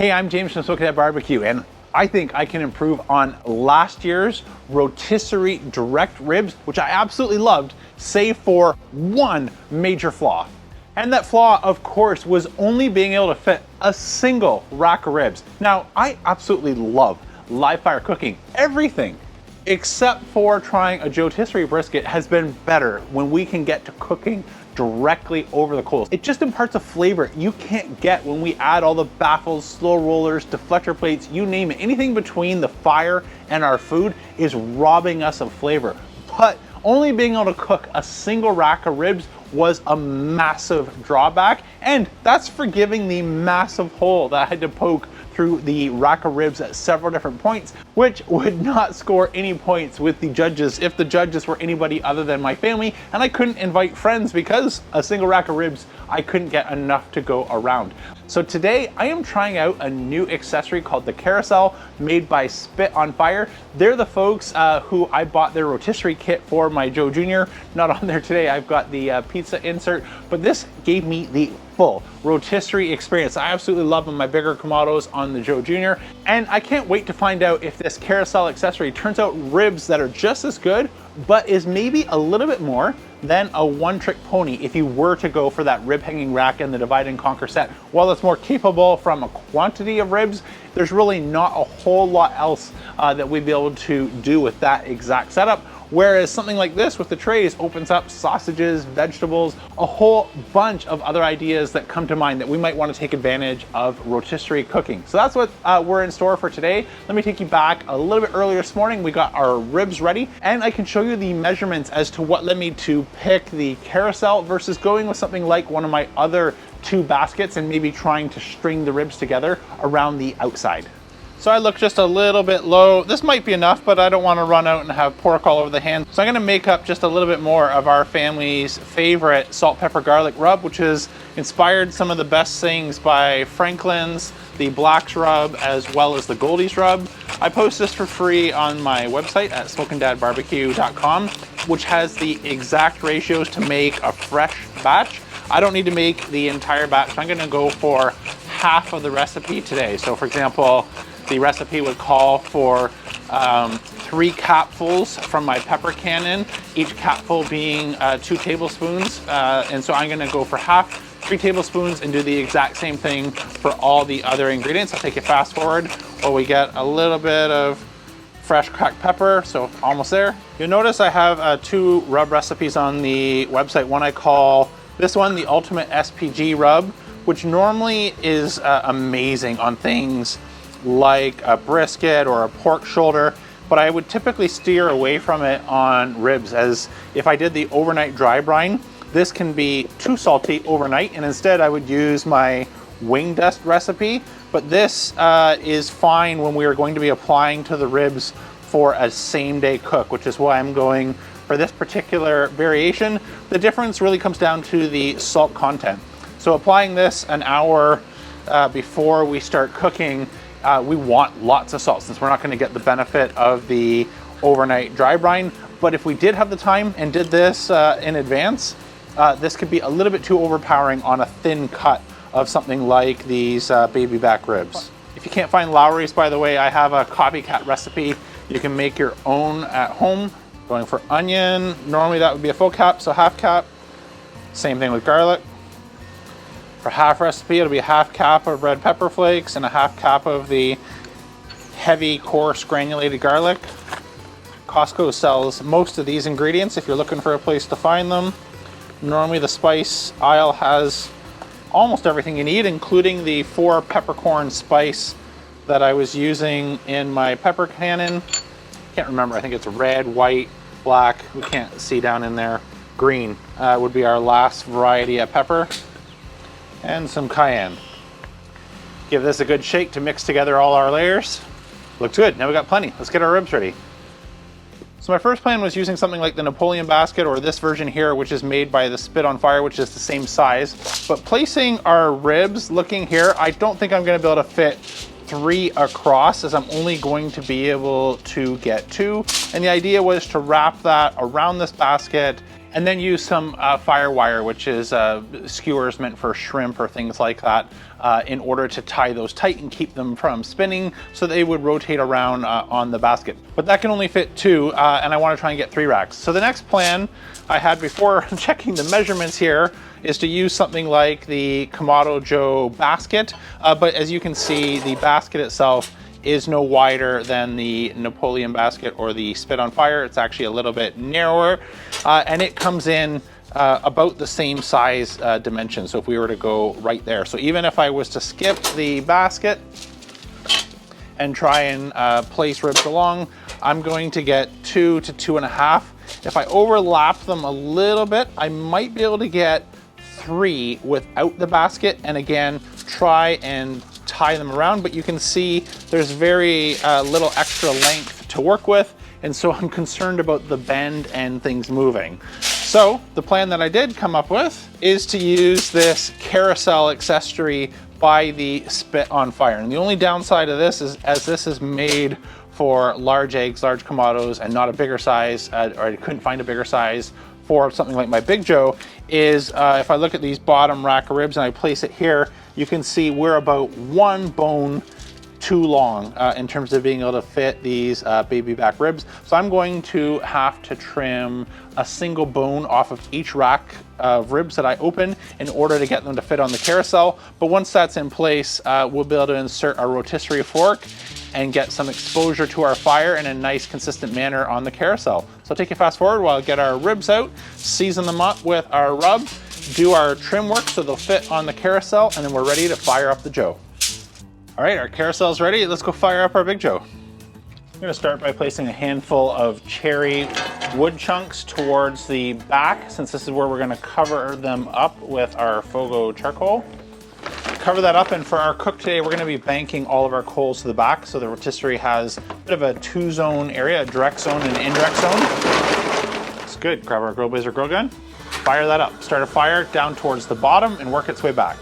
Hey, I'm James from Smoking Dad Barbecue, and I think I can improve on last year's rotisserie direct ribs, which I absolutely loved, save for one major flaw. And that flaw, of course, was only being able to fit a single rack of ribs. Now, I absolutely love live fire cooking. Everything except for trying a JoeTisserie brisket has been better when we can get to cooking directly over the coals. It just imparts a flavor you can't get when we add all the baffles, slow rollers, deflector plates, you name it. Anything between the fire and our food is robbing us of flavor. But only being able to cook a single rack of ribs was a massive drawback, and that's forgiving the massive hole that I had to poke through the rack of ribs at several different points, which would not score any points with the judges if the judges were anybody other than my family, and I couldn't invite friends because a single rack of ribs, I couldn't get enough to go around. So today I am trying out a new accessory called the Carousel, made by Spit on Fire. They're the folks who I bought their rotisserie kit for my Joe Jr. Not on there today, I've got the pizza insert, but this gave me the full rotisserie experience. I absolutely love my bigger Kamados on the Joe Jr. And I can't wait to find out if this Carousel accessory turns out ribs that are just as good, but is maybe a little bit more than a one-trick pony if you were to go for that rib hanging rack and the divide and conquer set. While it's more capable from a quantity of ribs, there's really not a whole lot else that we'd be able to do with that exact setup. Whereas something like this with the trays opens up sausages, vegetables, a whole bunch of other ideas that come to mind that we might want to take advantage of rotisserie cooking. So that's what we're in store for today. Let me take you back a little bit earlier this morning. We got our ribs ready, and I can show you the measurements as to what led me to pick the Carousel versus going with something like one of my other two baskets and maybe trying to string the ribs together around the outside. So I look just a little bit low. This might be enough, but I don't want to run out and have pork all over the hand. So I'm going to make up just a little bit more of our family's favorite salt, pepper, garlic rub, which has inspired some of the best things by Franklin's, the Black's rub, as well as the Goldie's rub. I post this for free on my website at smokingdadbarbecue.com, which has the exact ratios to make a fresh batch. I don't need to make the entire batch. I'm going to go for half of the recipe today. So for example, the recipe would call for 3 capfuls from my pepper cannon, each capful being 2 tablespoons. And so I'm gonna go for half, 3 tablespoons, and do the exact same thing for all the other ingredients. I'll take you fast forward while we get a little bit of fresh cracked pepper, so almost there. You'll notice I have 2 rub recipes on the website. One I call this one the Ultimate SPG Rub, which normally is amazing on things like a brisket or a pork shoulder, but I would typically steer away from it on ribs, as if I did the overnight dry brine, this can be too salty overnight, and instead I would use my wing dust recipe. But this is fine when we are going to be applying to the ribs for a same day cook, which is why I'm going for this particular variation. The difference really comes down to the salt content. So applying this an hour before we start cooking, we want lots of salt since we're not going to get the benefit of the overnight dry brine. But if we did have the time and did this in advance, this could be a little bit too overpowering on a thin cut of something like these Babyback ribs. If you can't find Lowry's, by the way, I have a copycat recipe. You can make your own at home. Going for onion, normally that would be a full cap, so half cap. Same thing with garlic. For half recipe, it'll be a half cap of red pepper flakes and a half cap of the heavy, coarse, granulated garlic. Costco sells most of these ingredients if you're looking for a place to find them. Normally the spice aisle has almost everything you need, including the 4 peppercorn spice that I was using in my pepper cannon. Can't remember, I think it's red, white, black, we can't see down in there. Green would be our last variety of pepper. And some cayenne. Give this a good shake to mix together all our layers. Looks good, now we got plenty. Let's get our ribs ready. So my first plan was using something like the Napoleon basket, or this version here, which is made by the Spit on Fire, which is the same size. But placing our ribs, looking here, I don't think I'm gonna be able to fit 3 across, as I'm only going to be able to get 2. And the idea was to wrap that around this basket and then use some fire wire, which is skewers meant for shrimp or things like that, in order to tie those tight and keep them from spinning so they would rotate around on the basket. But that can only fit 2, and I want to try and get 3 racks. So the next plan I had before checking the measurements here is to use something like the Kamado Joe basket, but as you can see, the basket itself is no wider than the Napoleon basket or the Spit on Fire. It's actually a little bit narrower, and it comes in about the same size dimension. So if we were to go right there, so even if I was to skip the basket and try and place ribs along, I'm going to get 2 to 2.5. If I overlap them a little bit, I might be able to get 3 without the basket, and again, try and tie them around, but you can see there's very little extra length to work with, and so I'm concerned about the bend and things moving. So the plan that I did come up with is to use this Carousel accessory by the Spit on Fire. And the only downside of this is, as this is made for large eggs, large Kamados, and not a bigger size, or I couldn't find a bigger size for something like my Big Joe, is if I look at these bottom rack of ribs and I place it here, you can see we're about 1 bone too long in terms of being able to fit these baby back ribs. So I'm going to have to trim a single bone off of each rack of ribs that I open in order to get them to fit on the Carousel. But once that's in place, we'll be able to insert our rotisserie fork and get some exposure to our fire in a nice consistent manner on the Carousel. So take it fast forward while I get our ribs out, season them up with our rub, do our trim work so they'll fit on the Carousel, and then we're ready to fire up the Joe. All right, our Carousel's ready. Let's go fire up our Big Joe. I'm gonna start by placing a handful of cherry wood chunks towards the back, since this is where we're gonna cover them up with our Fogo charcoal. Cover that up, and for our cook today, we're gonna be banking all of our coals to the back, so the rotisserie has a bit of a 2-zone area, a direct zone and an indirect zone. It's good. Grab our Grill Blazer grill gun, fire that up. Start a fire down towards the bottom and work its way back.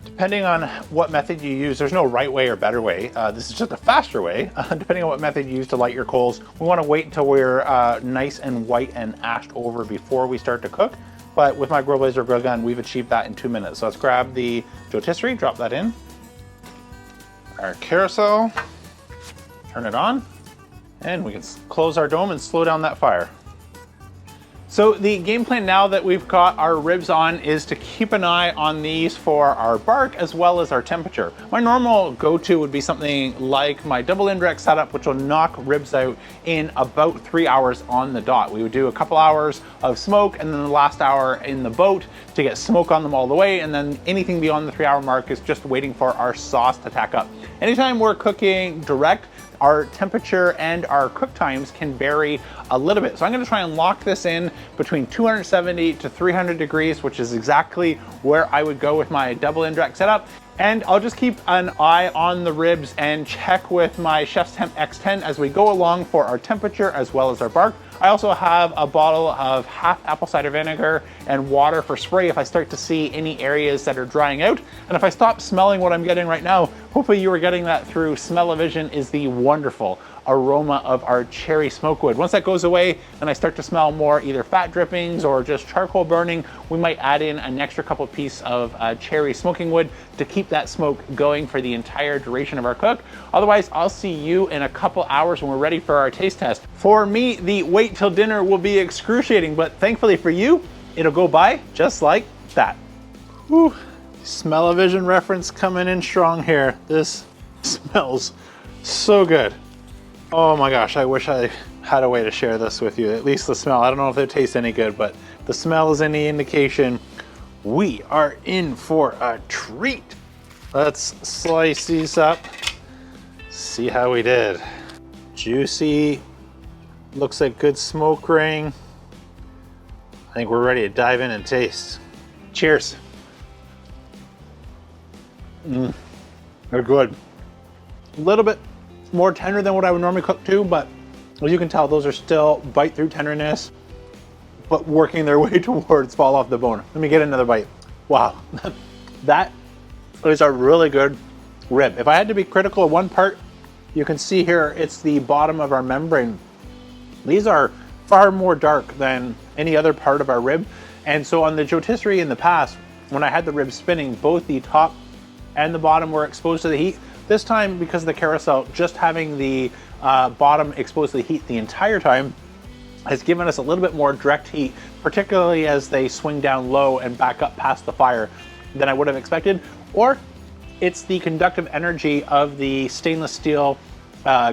Depending on what method you use, there's no right way or better way. This is just a faster way. Depending on what method you use to light your coals, we wanna wait until we're nice and white and ashed over before we start to cook. But with my Grill Blazer grill gun, we've achieved that in 2 minutes. So let's grab the JoeTisserie, drop that in. Our Carousel, turn it on, and we can close our dome and slow down that fire. So the game plan now that we've got our ribs on is to keep an eye on these for our bark as well as our temperature. My normal go-to would be something like my double indirect setup, which will knock ribs out in about 3 hours on the dot. We would do a couple hours of smoke and then the last hour in the boat to get smoke on them all the way, and then anything beyond the 3 hour mark is just waiting for our sauce to tack up. Anytime we're cooking direct, our temperature and our cook times can vary a little bit. So I'm gonna try and lock this in between 270 to 300 degrees, which is exactly where I would go with my double indirect setup. And I'll just keep an eye on the ribs and check with my Chef's Temp X10 as we go along for our temperature as well as our bark. I also have a bottle of half apple cider vinegar and water for spray if I start to see any areas that are drying out. And if I stop smelling what I'm getting right now, hopefully you were getting that through smell-o-vision, is the wonderful aroma of our cherry smoke wood. Once that goes away and I start to smell more either fat drippings or just charcoal burning, we might add in an extra couple piece of cherry smoking wood to keep that smoke going for the entire duration of our cook. Otherwise, I'll see you in a couple hours when we're ready for our taste test. For me, the wait till dinner will be excruciating, but thankfully for you, it'll go by just like that. Whew. Smell-o-vision reference coming in strong here. This smells so good. Oh my gosh, I wish I had a way to share this with you. At least the smell. I don't know if it tastes any good, but the smell is any indication. We are in for a treat. Let's slice these up. See how we did. Juicy. Looks like good smoke ring. I think we're ready to dive in and taste. Cheers. They're good. A little bit more tender than what I would normally cook too, but as you can tell, those are still bite through tenderness, but working their way towards fall off the bone. Let me get another bite. Wow, that is a really good rib. If I had to be critical of one part, you can see here, it's the bottom of our membrane. These are far more dark than any other part of our rib. And so on the JoeTisserie in the past, when I had the rib spinning, both the top and the bottom were exposed to the heat. This time, because of the Carousel, just having the bottom exposed to the heat the entire time has given us a little bit more direct heat, particularly as they swing down low and back up past the fire, than I would have expected. Or it's the conductive energy of the stainless steel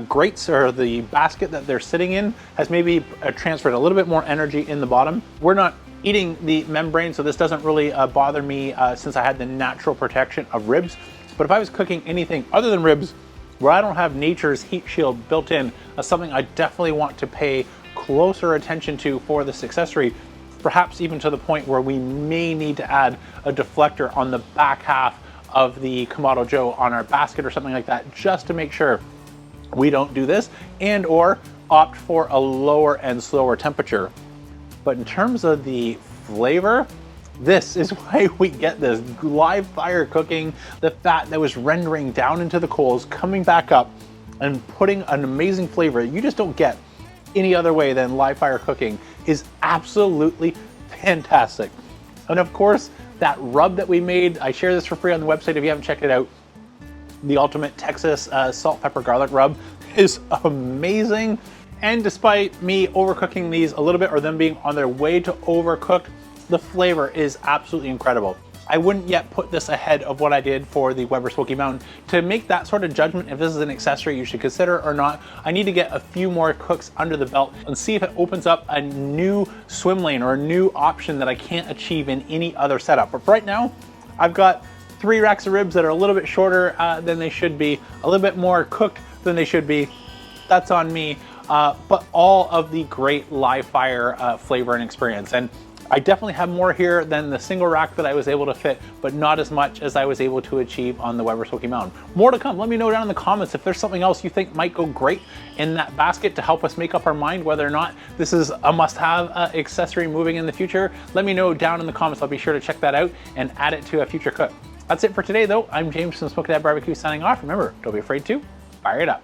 grates, or the basket that they're sitting in has maybe transferred a little bit more energy in the bottom. We're not eating the membrane, so this doesn't really bother me since I had the natural protection of ribs. But if I was cooking anything other than ribs, where I don't have nature's heat shield built in, something I definitely want to pay closer attention to for this accessory, perhaps even to the point where we may need to add a deflector on the back half of the Kamado Joe on our basket or something like that, just to make sure we don't do this, and or opt for a lower and slower temperature. But in terms of the flavor, this is why we get this live fire cooking, the fat that was rendering down into the coals, coming back up and putting an amazing flavor you just don't get any other way than live fire cooking, is absolutely fantastic. And of course, that rub that we made, I share this for free on the website if you haven't checked it out. The ultimate Texas salt, pepper, garlic rub is amazing. And despite me overcooking these a little bit, or them being on their way to overcooked, the flavor is absolutely incredible. I wouldn't yet put this ahead of what I did for the Weber Smoky Mountain. To make that sort of judgment if this is an accessory you should consider or not, I need to get a few more cooks under the belt and see if it opens up a new swim lane or a new option that I can't achieve in any other setup. But right now, I've got 3 racks of ribs that are a little bit shorter than they should be, a little bit more cooked than they should be. That's on me. But all of the great live fire flavor and experience. And I definitely have more here than the single rack that I was able to fit, but not as much as I was able to achieve on the Weber Smoky Mountain. More to come. Let me know down in the comments if there's something else you think might go great in that basket to help us make up our mind whether or not this is a must-have accessory moving in the future. Let me know down in the comments. I'll be sure to check that out and add it to a future cook. That's it for today, though. I'm James from Smoky Dad Barbecue signing off. Remember, don't be afraid to fire it up.